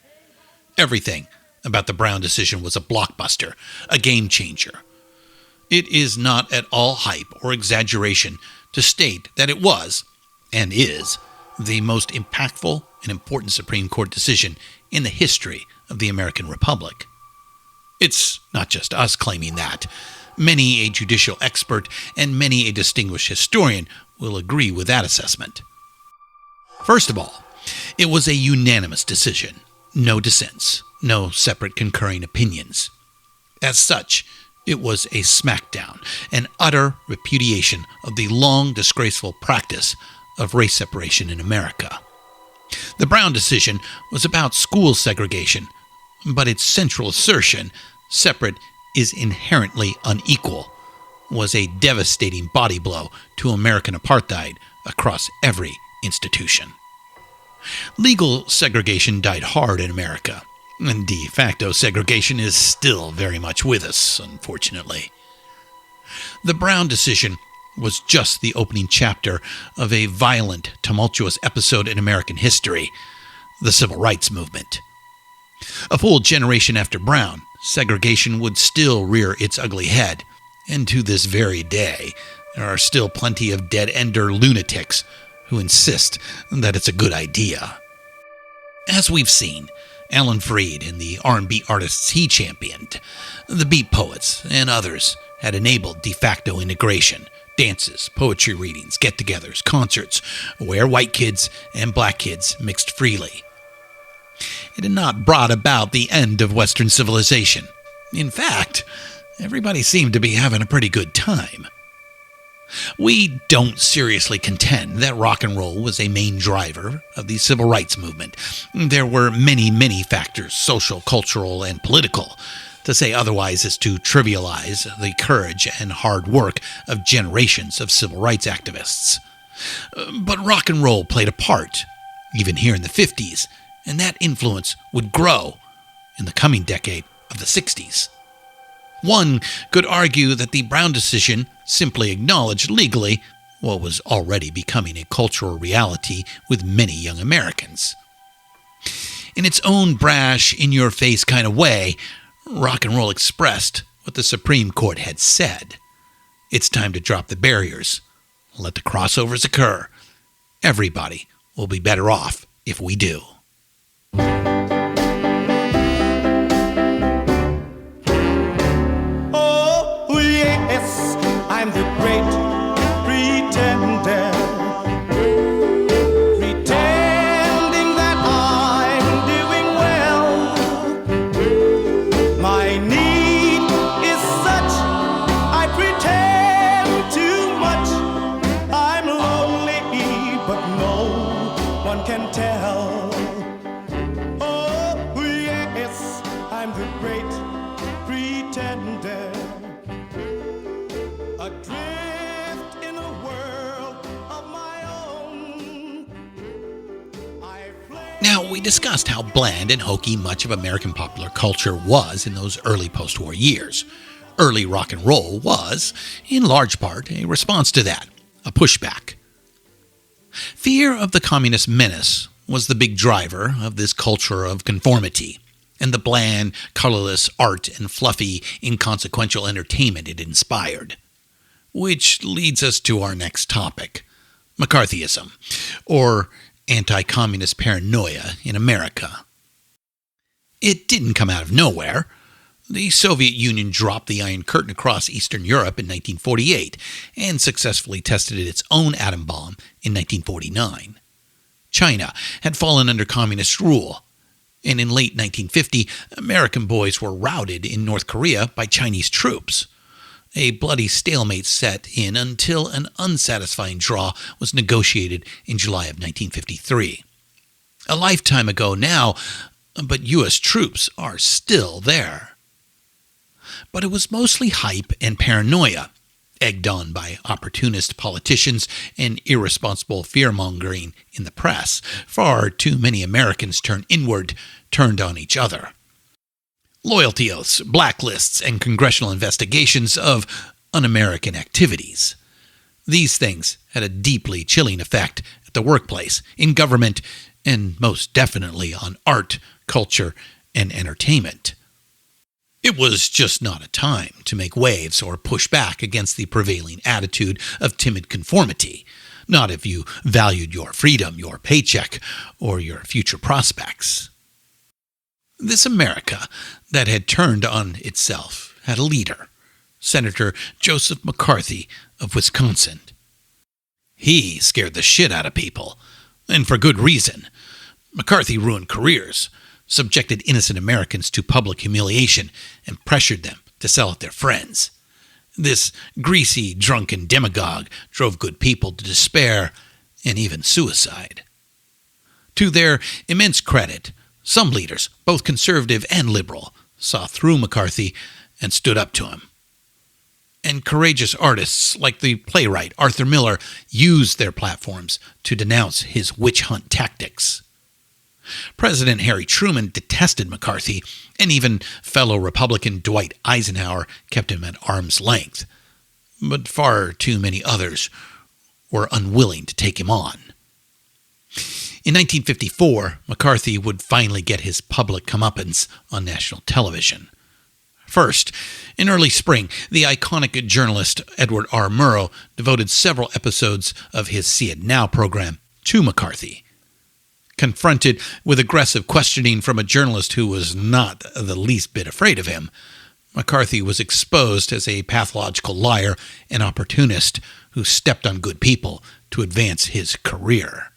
Everything about the Brown decision was a blockbuster, a game-changer. It is not at all hype or exaggeration to state that it was, and is, the most impactful and important Supreme Court decision in the history of the American Republic. It's not just us claiming that. Many a judicial expert and many a distinguished historian will agree with that assessment. First of all, it was a unanimous decision. No dissents, no separate concurring opinions. As such, it was a smackdown, an utter repudiation of the long disgraceful practice of race separation in America. The Brown decision was about school segregation, but its central assertion, separate is inherently unequal, was a devastating body blow to American apartheid across every institution. Legal segregation died hard in America, and de facto segregation is still very much with us, unfortunately. The Brown decision was just the opening chapter of a violent, tumultuous episode in American history, the Civil Rights Movement. A full generation after Brown, segregation would still rear its ugly head, and to this very day, there are still plenty of dead-ender lunatics who insist that it's a good idea. As we've seen, Alan Freed and the R&B artists he championed, the beat poets, and others had enabled de facto integration, dances, poetry readings, get-togethers, concerts, where white kids and black kids mixed freely. It had not brought about the end of Western civilization. In fact, everybody seemed to be having a pretty good time. We don't seriously contend that rock and roll was a main driver of the civil rights movement. There were many, many factors, social, cultural, and political. To say otherwise is to trivialize the courage and hard work of generations of civil rights activists. But rock and roll played a part, even here in the 50s, and that influence would grow in the coming decade of the 60s. One could argue that the Brown decision simply acknowledged legally what was already becoming a cultural reality with many young Americans. In its own brash, in-your-face kind of way, rock and roll expressed what the Supreme Court had said. It's time to drop the barriers. Let the crossovers occur. Everybody will be better off if we do. Oh, yes, I'm the great pretender. Pretending that I'm doing well. My need is such, I pretend too much. I'm lonely, but no one can tell. Oh, yes, I'm the great pretender. Adrift in a world of my own. Now, we discussed how bland and hokey much of American popular culture was in those early post-war years. Early rock and roll was, in large part, a response to that, a pushback. Fear of the communist menace was the big driver of this culture of conformity, and the bland, colorless art and fluffy, inconsequential entertainment it inspired. Which leads us to our next topic, McCarthyism, or anti-communist paranoia in America. It didn't come out of nowhere. The Soviet Union dropped the Iron Curtain across Eastern Europe in 1948 and successfully tested its own atom bomb in 1949. China had fallen under communist rule, and in late 1950, American boys were routed in North Korea by Chinese troops. A bloody stalemate set in until an unsatisfying draw was negotiated in July of 1953. A lifetime ago now, but U.S. troops are still there. But it was mostly hype and paranoia, egged on by opportunist politicians and irresponsible fear-mongering in the press. Far too many Americans turned inward, turned on each other. Loyalty oaths, blacklists, and congressional investigations of un-American activities. These things had a deeply chilling effect at the workplace, in government, and most definitely on art, culture, and entertainment. It was just not a time to make waves or push back against the prevailing attitude of timid conformity, not if you valued your freedom, your paycheck, or your future prospects. This America that had turned on itself had a leader, Senator Joseph McCarthy of Wisconsin. He scared the shit out of people, and for good reason. McCarthy ruined careers, subjected innocent Americans to public humiliation, and pressured them to sell out their friends. This greasy, drunken demagogue drove good people to despair and even suicide. To their immense credit, some leaders, both conservative and liberal, saw through McCarthy and stood up to him. And courageous artists like the playwright Arthur Miller used their platforms to denounce his witch hunt tactics. President Harry Truman detested McCarthy, and even fellow Republican Dwight Eisenhower kept him at arm's length. But far too many others were unwilling to take him on. In 1954, McCarthy would finally get his public comeuppance on national television. First, in early spring, the iconic journalist Edward R. Murrow devoted several episodes of his See It Now program to McCarthy. Confronted with aggressive questioning from a journalist who was not the least bit afraid of him, McCarthy was exposed as a pathological liar and opportunist who stepped on good people to advance his career.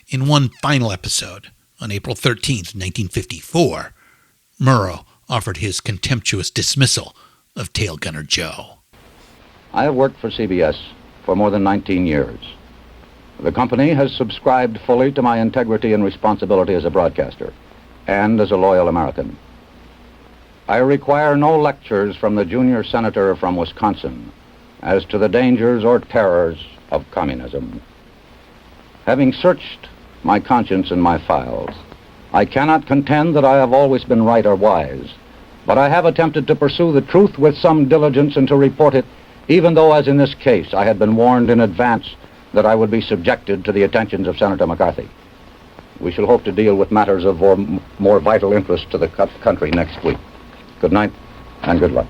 In one final episode, on April 13, 1954, Murrow offered his contemptuous dismissal of Tail Gunner Joe. I have worked for CBS for more than 19 years. The company has subscribed fully to my integrity and responsibility as a broadcaster and as a loyal American. I require no lectures from the junior senator from Wisconsin as to the dangers or terrors of communism. Having searched my conscience and my files, I cannot contend that I have always been right or wise, but I have attempted to pursue the truth with some diligence and to report it, even though, as in this case, I had been warned in advance that I would be subjected to the attentions of Senator McCarthy. We shall hope to deal with matters of more vital interest to the country next week. Good night and good luck.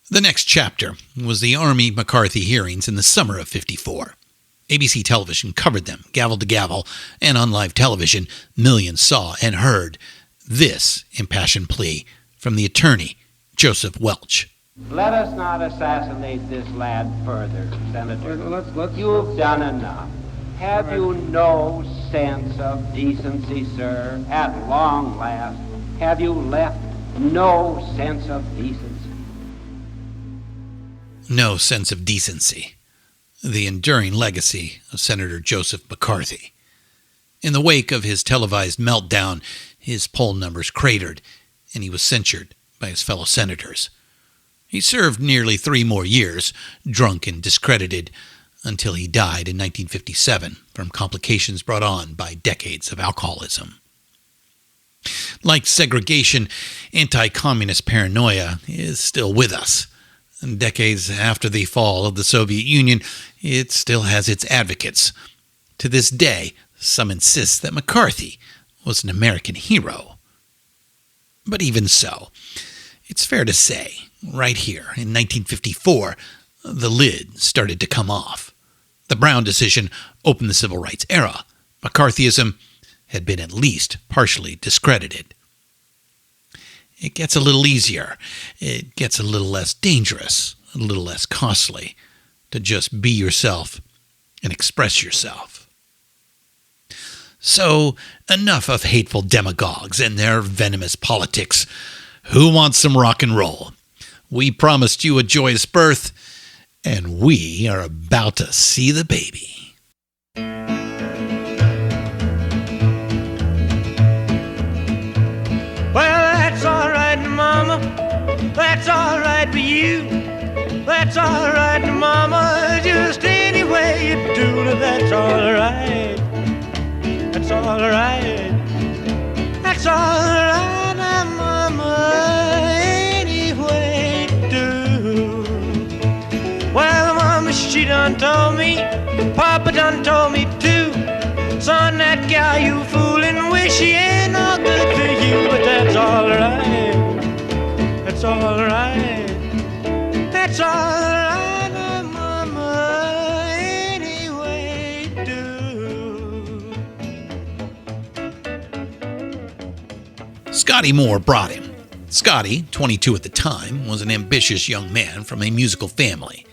The next chapter was the Army McCarthy hearings in the summer of '54. ABC television covered them, gavel to gavel, and on live television, millions saw and heard this impassioned plea from the attorney, Joseph Welch. Let us not assassinate this lad further, Senator. You've done enough. Have you no sense of decency, sir? At long last, have you left no sense of decency? No sense of decency. The enduring legacy of Senator Joseph McCarthy. In the wake of his televised meltdown, his poll numbers cratered, and he was censured by his fellow senators. He served nearly 3 more years, drunk and discredited, until he died in 1957 from complications brought on by decades of alcoholism. Like segregation, anti-communist paranoia is still with us. And decades after the fall of the Soviet Union, it still has its advocates. To this day, some insist that McCarthy was an American hero. But even so, it's fair to say, right here in 1954, the lid started to come off. The Brown decision opened the civil rights era. McCarthyism had been at least partially discredited. It gets a little easier. It gets a little less dangerous, a little less costly to just be yourself and express yourself. So, enough of hateful demagogues and their venomous politics. Who wants some rock and roll? We promised you a joyous birth, and we are about to see the baby. Well, that's all right, Mama. That's all right for you. That's all right, Mama. Just any way you do it, that's all right. That's all right. That's all right, Mama. Any way you do. Well, she done told me, Papa done told me too. Son, that gal you foolin' with, she ain't no good for you. But that's alright, that's alright, that's alright, Mama, anyway do. Scotty Moore brought him. Scotty, 22 at the time, was an ambitious young man from a musical family.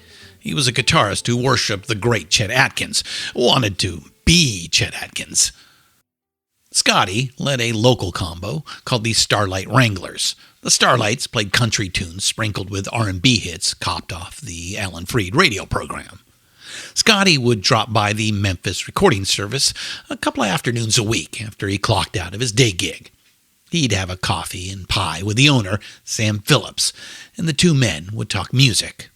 He was a guitarist who worshipped the great Chet Atkins, wanted to be Chet Atkins. Scotty led a local combo called the Starlight Wranglers. The Starlights played country tunes sprinkled with R&B hits copped off the Alan Freed radio program. Scotty would drop by the Memphis recording service a couple of afternoons a week after he clocked out of his day gig. He'd have a coffee and pie with the owner, Sam Phillips, and the two men would talk music.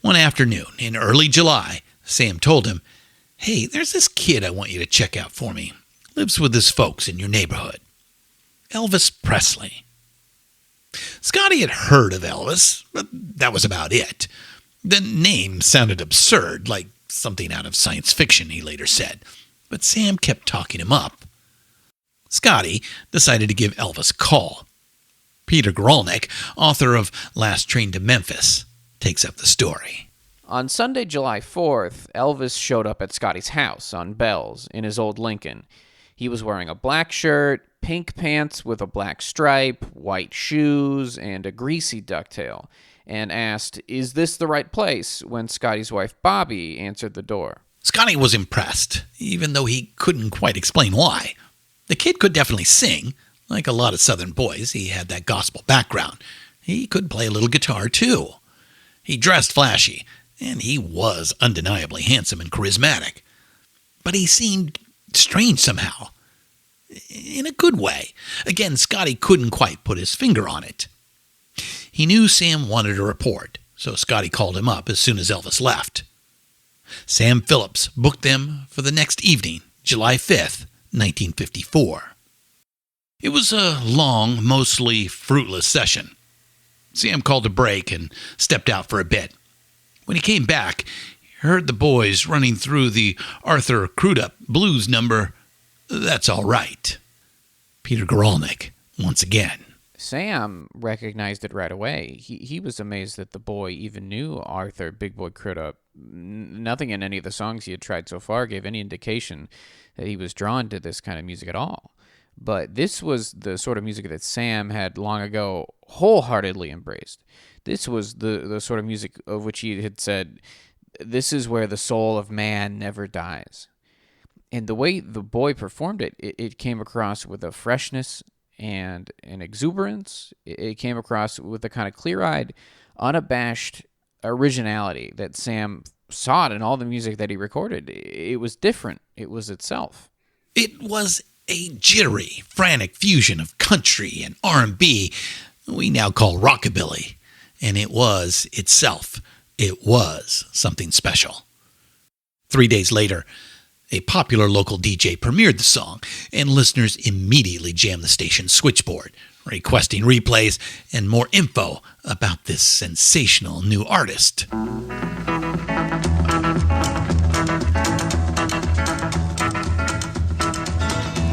One afternoon in early July, Sam told him, "Hey, there's this kid I want you to check out for me. Lives with his folks in your neighborhood. Elvis Presley." Scotty had heard of Elvis, but that was about it. The name sounded absurd, like something out of science fiction, he later said, but Sam kept talking him up. Scotty decided to give Elvis a call. Peter Grolnick, author of Last Train to Memphis, takes up the story. On Sunday, July 4th, Elvis showed up at Scotty's house on Bells in his old Lincoln. He was wearing a black shirt, pink pants with a black stripe, white shoes, and a greasy ducktail, and asked, "Is this the right place?" when Scotty's wife, Bobby, answered the door. Scotty was impressed, even though he couldn't quite explain why. The kid could definitely sing. Like a lot of Southern boys, he had that gospel background. He could play a little guitar, too. He dressed flashy, and he was undeniably handsome and charismatic. But he seemed strange somehow. In a good way. Again, Scotty couldn't quite put his finger on it. He knew Sam wanted a report, so Scotty called him up as soon as Elvis left. Sam Phillips booked them for the next evening, July 5th, 1954. It was a long, mostly fruitless session. Sam called a break and stepped out for a bit. When he came back, he heard the boys running through the Arthur Crudup blues number, "That's All Right." Peter Grolnick, once again. Sam recognized it right away. He was amazed that the boy even knew Arthur Big Boy Crudup. Nothing in any of the songs he had tried so far gave any indication that he was drawn to this kind of music at all. But this was the sort of music that Sam had long ago wholeheartedly embraced. This was the sort of music of which he had said, "This is where the soul of man never dies." And the way the boy performed it, it came across with a freshness and an exuberance. It came across with a kind of clear-eyed, unabashed originality that Sam sought in all the music that he recorded. It was different. It was itself. It was a jittery, frantic fusion of country and R&B we now call rockabilly. And it was itself. It was something special. 3 days later, a popular local DJ premiered the song, and listeners immediately jammed the station's switchboard, requesting replays and more info about this sensational new artist.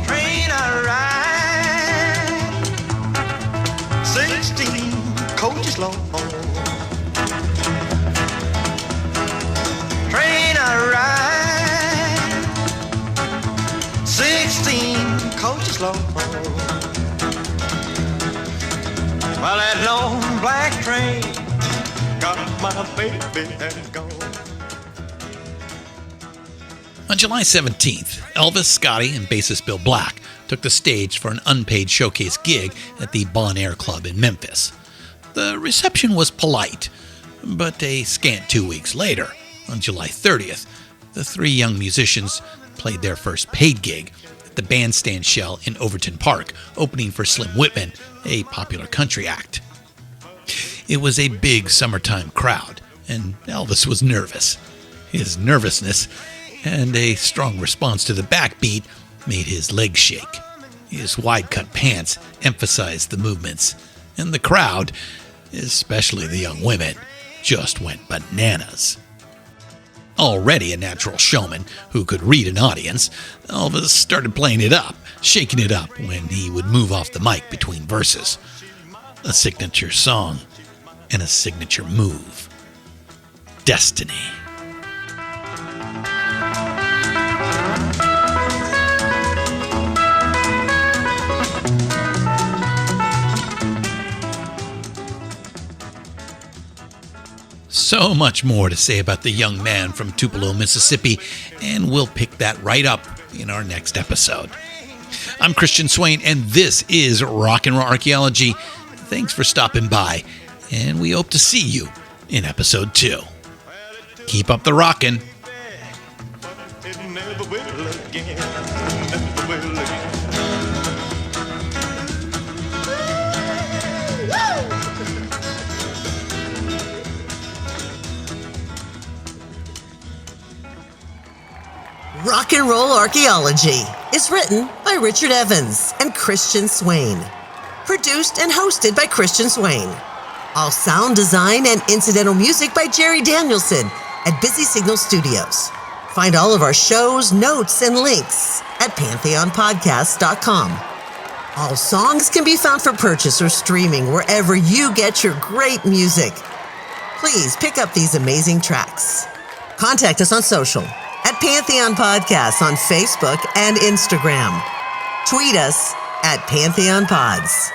Train I ride, 16 coaches long. Train I ride, 16 coaches long. Well, that long black train got my baby and gone. On July 17th, Elvis, Scotty, and bassist Bill Black took the stage for an unpaid showcase gig at the Bon Air Club in Memphis. The reception was polite, but a scant 2 weeks later, on July 30th, the three young musicians played their first paid gig at the Bandstand Shell in Overton Park, opening for Slim Whitman, a popular country act. It was a big summertime crowd, and Elvis was nervous. His nervousness and a strong response to the backbeat made his legs shake. His wide-cut pants emphasized the movements, and the crowd, especially the young women, just went bananas. already a natural showman who could read an audience, Elvis started playing it up, shaking it up when he would move off the mic between verses. A signature song and a signature move. Destiny. So much more to say about the young man from Tupelo, Mississippi, and we'll pick that right up in our next episode. I'm Christian Swain, and this is Rock N Roll Archaeology. Thanks for stopping by, and we hope to see you in episode 2. Keep up the rockin'. Rock and Roll Archaeology is written by Richard Evans and Christian Swain. Produced and hosted by Christian Swain. All sound design and incidental music by Jerry Danielson at Busy Signal Studios. Find all of our shows, notes, and links at pantheonpodcast.com. All songs can be found for purchase or streaming wherever you get your great music. Please pick up these amazing tracks. Contact us on social at Pantheon Podcasts on Facebook and Instagram. Tweet us at Pantheon Pods.